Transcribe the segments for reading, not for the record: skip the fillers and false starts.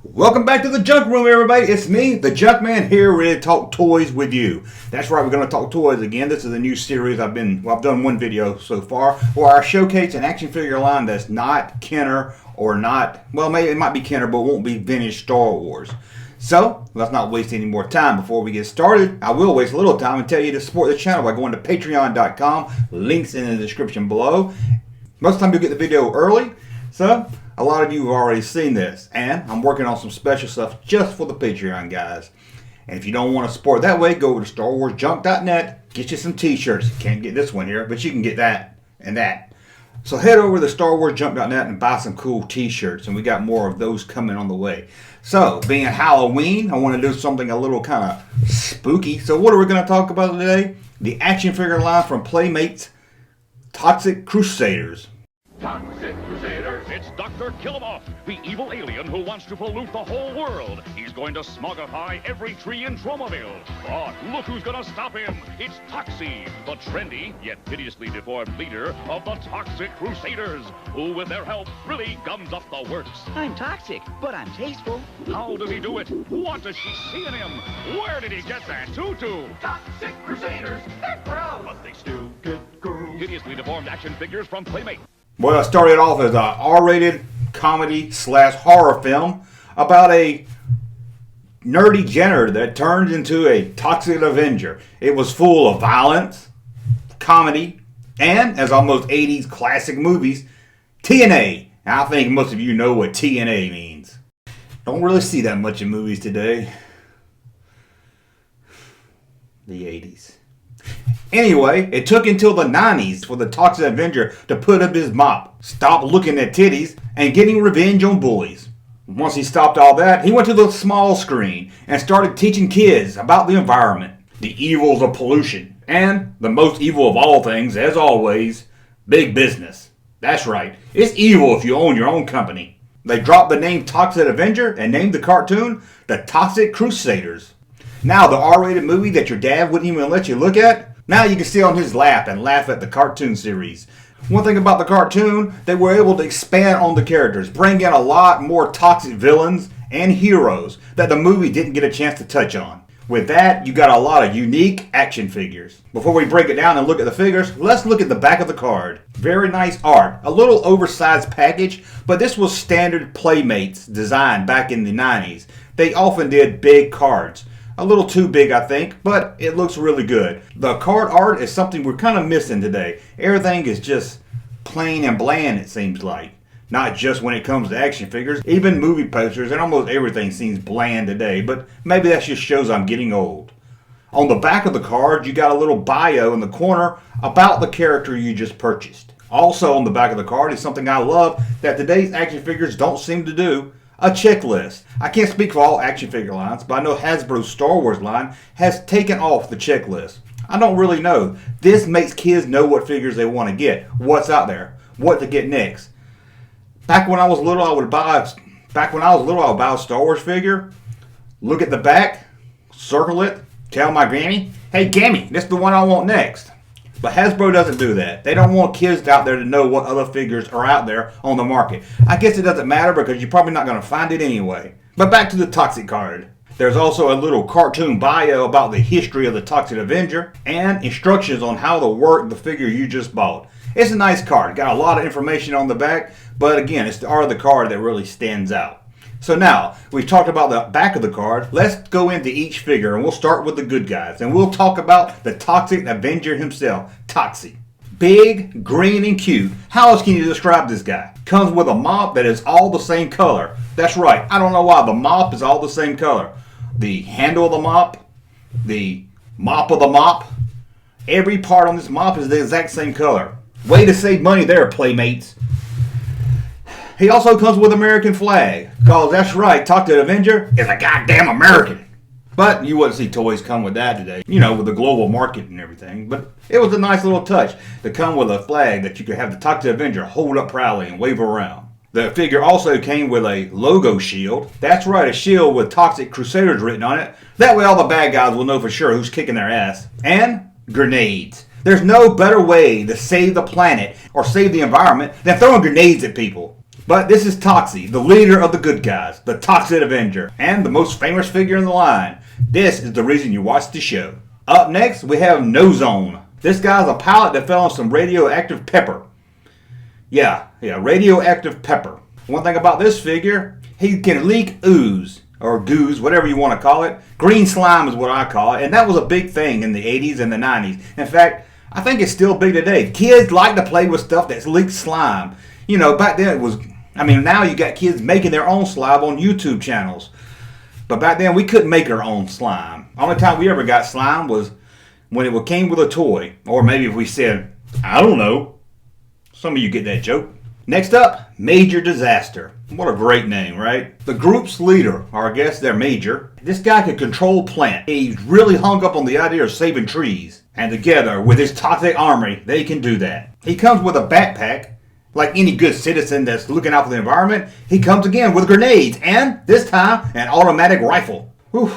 Welcome back to the Junk Room, everybody. It's me, the Junkman, here ready to talk toys with you. That's right, we're going to talk toys again. This is a new series. I've done one video so far where I showcase an action figure line that's not Kenner or not, well, maybe it might be Kenner, but won't be vintage Star Wars. So, let's not waste any more time before we get started. I will waste a little time and tell you to support the channel by going to patreon.com. Links in the description below. Most of the time you'll get the video early, so a lot of you have already seen this, and I'm working on some special stuff just for the Patreon guys. And if you don't want to support that way, go over to StarWarsJunk.net, get you some t-shirts. You can't get this one here, but you can get that and that. So head over to StarWarsJunk.net and buy some cool t-shirts, and we got more of those coming on the way. So, being Halloween, I want to do something a little kind of spooky. So what are we going to talk about today? The action figure line from Playmates, Toxic Crusaders. Toxic Crusaders. It's Dr. Kill-Em-Off, the evil alien who wants to pollute the whole world. He's going to smogify every tree in Tromaville. But look who's going to stop him. It's Toxie, the trendy yet hideously deformed leader of the Toxic Crusaders, who with their help really gums up the works. I'm toxic, but I'm tasteful. How does he do it? What does she see in him? Where did he get that tutu? Toxic Crusaders. They're gross. But they still get girls. Hideously deformed action figures from Playmate. Well, it started off as an R-rated comedy/horror film about a nerdy janitor that turned into a toxic Avenger. It was full of violence, comedy, and, as almost 80s classic movies, TNA. I think most of you know what TNA means. Don't really see that much in movies today. The 80s. Anyway, it took until the 90s for the Toxic Avenger to put up his mop, stop looking at titties, and getting revenge on bullies. Once he stopped all that, he went to the small screen and started teaching kids about the environment, the evils of pollution, and the most evil of all things, as always, big business. That's right, it's evil if you own your own company. They dropped the name Toxic Avenger and named the cartoon the Toxic Crusaders. Now the R-rated movie that your dad wouldn't even let you look at, now you can sit on his lap and laugh at the cartoon series. One thing about the cartoon, they were able to expand on the characters, bring in a lot more toxic villains and heroes that the movie didn't get a chance to touch on. With that, you got a lot of unique action figures. Before we break it down and look at the figures, let's look at the back of the card. Very nice art. A little oversized package, but this was standard Playmates design back in the 90s. They often did big cards. A little too big, I think, but it looks really good. The card art is something we're kind of missing today. Everything is just plain and bland, it seems like. Not just when it comes to action figures, even movie posters and almost everything seems bland today, but maybe that just shows I'm getting old. On the back of the card, you got a little bio in the corner about the character you just purchased. Also on the back of the card is something I love that today's action figures don't seem to do. A checklist. I can't speak for all action figure lines, but I know Hasbro's Star Wars line has taken off the checklist. I don't really know. This makes kids know what figures they want to get, what's out there, what to get next. Back when I was little, I would buy a Star Wars figure, look at the back, circle it, tell my granny, hey Gammy, this is the one I want next. But Hasbro doesn't do that. They don't want kids out there to know what other figures are out there on the market. I guess it doesn't matter because you're probably not going to find it anyway. But back to the Toxic card. There's also a little cartoon bio about the history of the Toxic Avenger and instructions on how to work the figure you just bought. It's a nice card. Got a lot of information on the back, but again, it's the art of the card that really stands out. So now, we've talked about the back of the card. Let's go into each figure, and we'll start with the good guys. And we'll talk about the Toxic Avenger himself, Toxie. Big, green, and cute. How else can you describe this guy? Comes with a mop that is all the same color. That's right, I don't know why the mop is all the same color. The handle of the mop, the mop of the mop, every part on this mop is the exact same color. Way to save money there, Playmates. He also comes with American flag, because that's right, Toxic Avenger is a goddamn American. But you wouldn't see toys come with that today, you know, with the global market and everything. But it was a nice little touch to come with a flag that you could have the Toxic Avenger hold up proudly and wave around. The figure also came with a logo shield. That's right, a shield with Toxic Crusaders written on it. That way all the bad guys will know for sure who's kicking their ass. And grenades. There's no better way to save the planet or save the environment than throwing grenades at people. But this is Toxie, the leader of the good guys, the Toxic Avenger, and the most famous figure in the line. This is the reason you watch the show. Up next, we have No Zone. This guy's a pilot that fell on some radioactive pepper. Yeah, radioactive pepper. One thing about this figure, he can leak ooze, or goose, whatever you want to call it. Green slime is what I call it, and that was a big thing in the 80s and the 90s. In fact, I think it's still big today. Kids like to play with stuff that leaks slime. You know, back then it was, now you got kids making their own slime on YouTube channels. But back then we couldn't make our own slime. Only time we ever got slime was when it came with a toy. Or maybe if we said, I don't know. Some of you get that joke. Next up, Major Disaster. What a great name, right? The group's leader, or I guess their major. This guy can control plant. He's really hung up on the idea of saving trees. And together, with his toxic army, they can do that. He comes with a backpack. Like any good citizen that's looking out for the environment, he comes again with grenades and, this time, an automatic rifle. Whew.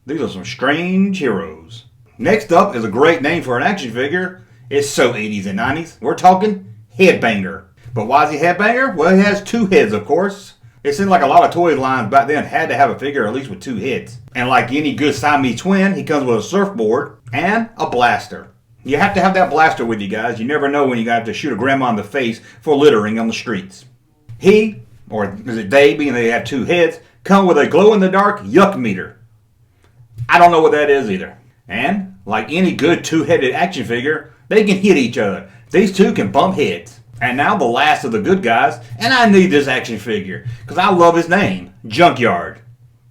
These are some strange heroes. Next up is a great name for an action figure. It's so 80s and 90s. We're talking Headbanger. But why is he Headbanger? Well, he has two heads, of course. It seemed like a lot of toy lines back then had to have a figure at least with two heads. And like any good Siamese twin, he comes with a surfboard and a blaster. You have to have that blaster with you guys. You never know when you got to shoot a grandma in the face for littering on the streets. He, or is it they, being they have two heads, come with a glow-in-the-dark yuck meter. I don't know what that is either. And, like any good two-headed action figure, they can hit each other. These two can bump heads. And now the last of the good guys, and I need this action figure, because I love his name, Junkyard.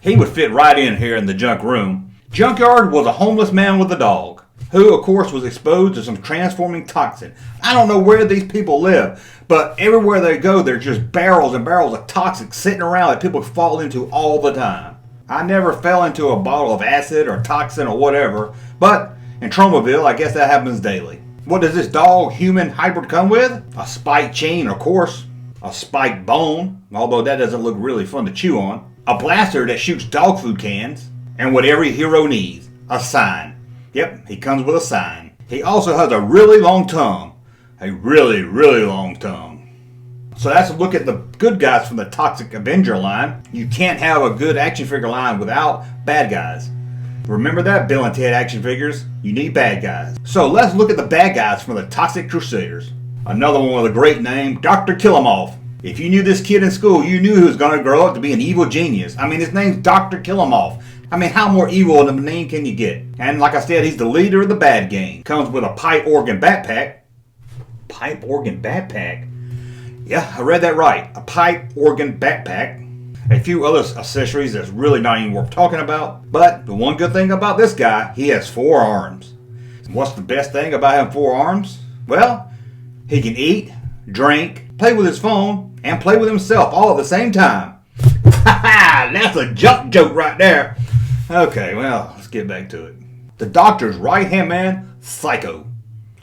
He would fit right in here in the junk room. Junkyard was a homeless man with a dog, who, of course, was exposed to some transforming toxin. I don't know where these people live, but everywhere they go, there's just barrels and barrels of toxic sitting around that people fall into all the time. I never fell into a bottle of acid or toxin or whatever, but in Tromaville, I guess that happens daily. What does this dog-human hybrid come with? A spiked chain, of course. A spiked bone, although that doesn't look really fun to chew on. A blaster that shoots dog food cans. And what every hero needs, a sign. Yep, he comes with a sign. He also has a really long tongue. A really, really long tongue. So that's a look at the good guys from the Toxic Avenger line. You can't have a good action figure line without bad guys. Remember that, Bill and Ted action figures? You need bad guys. So let's look at the bad guys from the Toxic Crusaders. Another one with a great name, Dr. Kill-'Em-Off. If you knew this kid in school, you knew he was going to grow up to be an evil genius. His name's Dr. Kill-'Em-Off. How more evil of a name can you get? And like I said, he's the leader of the bad gang. Comes with a pipe organ backpack. Pipe organ backpack? Yeah, I read that right. A pipe organ backpack. A few other accessories that's really not even worth talking about. But the one good thing about this guy, he has 4 arms. What's the best thing about having 4 arms? Well, he can eat, drink, play with his phone, and play with himself all at the same time. Ha ha! That's a junk joke right there. Okay, well, let's get back to it. The Doctor's right-hand man, Psycho.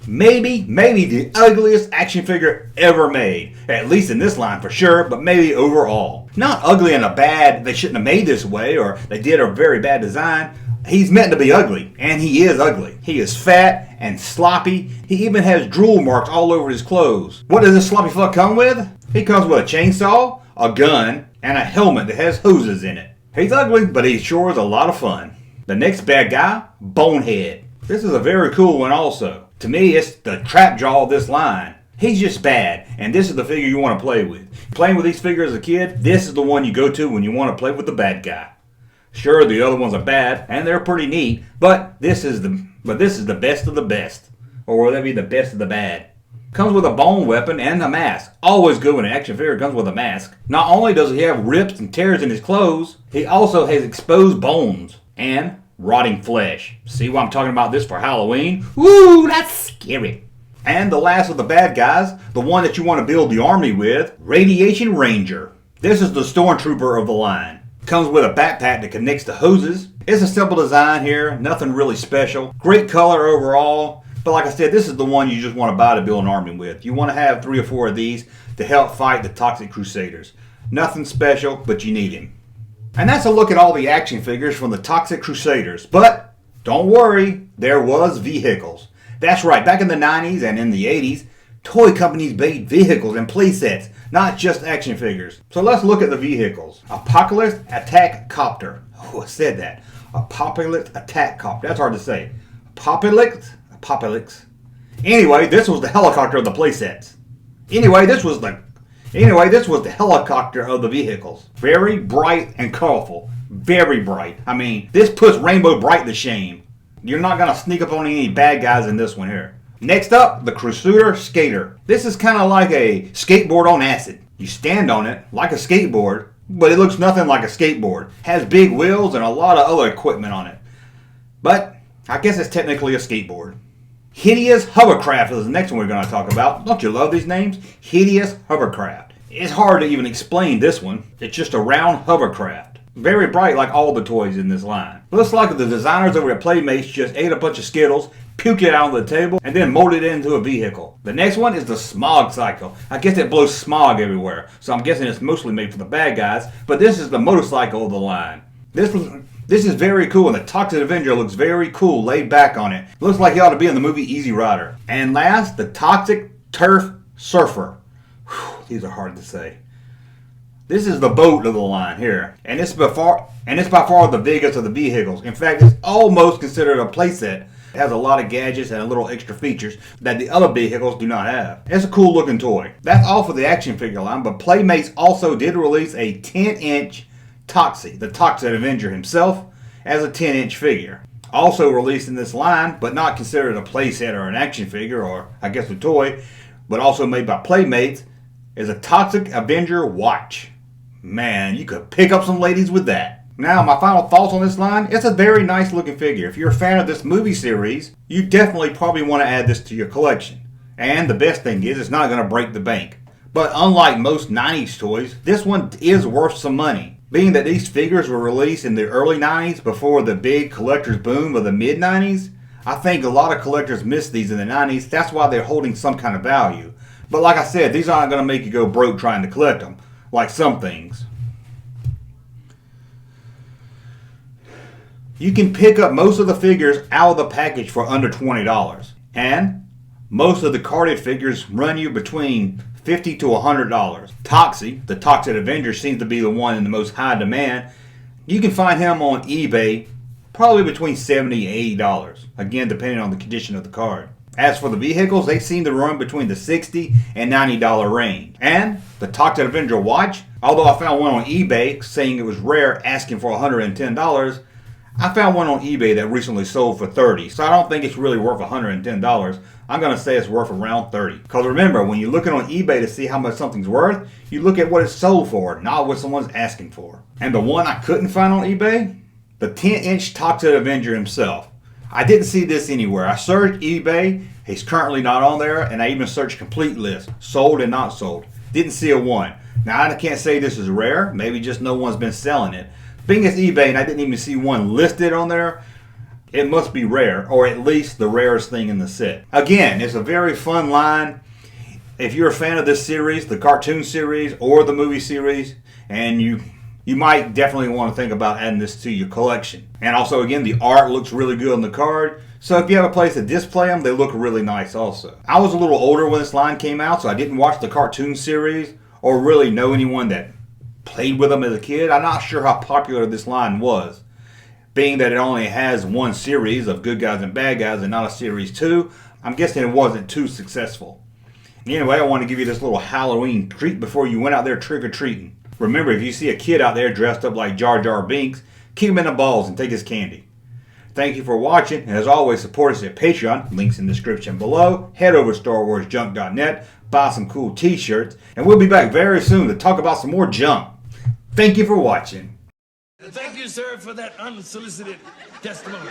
Maybe the ugliest action figure ever made. At least in this line for sure, but maybe overall. Not ugly in a bad, they shouldn't have made this way, or they did a very bad design. He's meant to be ugly, and he is ugly. He is fat and sloppy. He even has drool marks all over his clothes. What does this sloppy fuck come with? He comes with a chainsaw, a gun, and a helmet that has hoses in it. He's ugly, but he sure is a lot of fun. The next bad guy, Bonehead. This is a very cool one also. To me, it's the trap jaw of this line. He's just bad, and this is the figure you want to play with. Playing with these figures as a kid, this is the one you go to when you want to play with the bad guy. Sure, the other ones are bad, and they're pretty neat, but this is the best of the best. Or will that be the best of the bad? Comes with a bone weapon and a mask. Always good when an action figure comes with a mask. Not only does he have rips and tears in his clothes, he also has exposed bones and rotting flesh. See why I'm talking about this for Halloween? Woo, that's scary. And the last of the bad guys, the one that you want to build the army with, Radiation Ranger. This is the stormtrooper of the line. Comes with a backpack that connects to hoses. It's a simple design here, nothing really special. Great color overall. But like I said, this is the one you just want to buy to build an army with. You want to have 3 or 4 of these to help fight the Toxic Crusaders. Nothing special, but you need him. And that's a look at all the action figures from the Toxic Crusaders. But don't worry, there was vehicles. That's right, back in the 90s and in the 80s, toy companies made vehicles and playsets. not just action figures. So let's look at the vehicles. Apocalypse Attack Copter. Oh, I said that. Apocalypse Attack Copter. That's hard to say. Apocalypse. Anyway, this was the helicopter of the playsets. Anyway, this was the helicopter of the vehicles. Very bright and colorful. Very bright. I mean, this puts Rainbow Bright to shame. You're not going to sneak up on any bad guys in this one here. Next up, the Crusader Skater. This is kind of like a skateboard on acid. You stand on it like a skateboard, but it looks nothing like a skateboard. Has big wheels and a lot of other equipment on it. But I guess it's technically a skateboard. Hideous Hovercraft is the next one we're going to talk about. Don't you love these names? Hideous Hovercraft. It's hard to even explain this one. It's just a round hovercraft. Very bright like all the toys in this line. Looks like the designers over at Playmates just ate a bunch of Skittles, puked it out on the table, and then molded it into a vehicle. The next one is the Smog Cycle. I guess it blows smog everywhere, so I'm guessing it's mostly made for the bad guys, but this is the motorcycle of the line. This is very cool, and the Toxic Avenger looks very cool, laid back on it. Looks like he ought to be in the movie Easy Rider. And last, the Toxic Turf Surfer. Whew, these are hard to say. This is the boat of the line here, and it's by far the biggest of the vehicles. In fact, it's almost considered a playset. It has a lot of gadgets and a little extra features that the other vehicles do not have. It's a cool looking toy. That's all for the action figure line, but Playmates also did release a 10-inch Toxie, the Toxic Avenger himself, as a 10-inch figure. Also released in this line, but not considered a playset or an action figure, or I guess a toy, but also made by Playmates, is a Toxic Avenger watch. Man, you could pick up some ladies with that. Now, my final thoughts on this line. It's a very nice looking figure. If you're a fan of this movie series, you definitely probably want to add this to your collection. And the best thing is, it's not going to break the bank. But unlike most 90s toys, this one is worth some money. Being that these figures were released in the early 90s before the big collector's boom of the mid 90s, I think a lot of collectors missed these in the 90s. That's why they're holding some kind of value. But like I said, these aren't going to make you go broke trying to collect them, like some things. You can pick up most of the figures out of the package for under $20. And most of the carded figures run you between $50 to $100. Toxie, the Toxic Avenger, seems to be the one in the most high demand. You can find him on eBay probably between $70 and $80. Again, depending on the condition of the card. As for the vehicles, they seem to run between the $60 and $90 range. And the Toxic Avenger watch, although I found one on eBay saying it was rare, asking for $110, I found one on eBay that recently sold for $30, so I don't think it's really worth $110. I'm going to say it's worth around $30. Because remember, when you're looking on eBay to see how much something's worth, you look at what it's sold for, not what someone's asking for. And the one I couldn't find on eBay? The 10-inch Toxic Avenger himself. I didn't see this anywhere. I searched eBay, he's currently not on there, and I even searched complete list, sold and not sold. Didn't see a one. Now I can't say this is rare, maybe just no one's been selling it. Being it's eBay and I didn't even see one listed on there, it must be rare, or at least the rarest thing in the set. Again, it's a very fun line. If you're a fan of this series, the cartoon series or the movie series, and you might definitely want to think about adding this to your collection. And also, again, the art looks really good on the card. So if you have a place to display them, they look really nice also. I was a little older when this line came out, so I didn't watch the cartoon series or really know anyone that played with them as a kid. I'm not sure how popular this line was. Being that it only has one series of good guys and bad guys and not a series 2, I'm guessing it wasn't too successful. Anyway, I want to give you this little Halloween treat before you went out there trick-or-treating. Remember, if you see a kid out there dressed up like Jar Jar Binks, kick him in the balls and take his candy. Thank you for watching, and as always, support us at Patreon. Links in the description below. Head over to StarWarsJunk.net, buy some cool t-shirts, and we'll be back very soon to talk about some more junk. Thank you for watching. Thank you, sir, for that unsolicited testimony.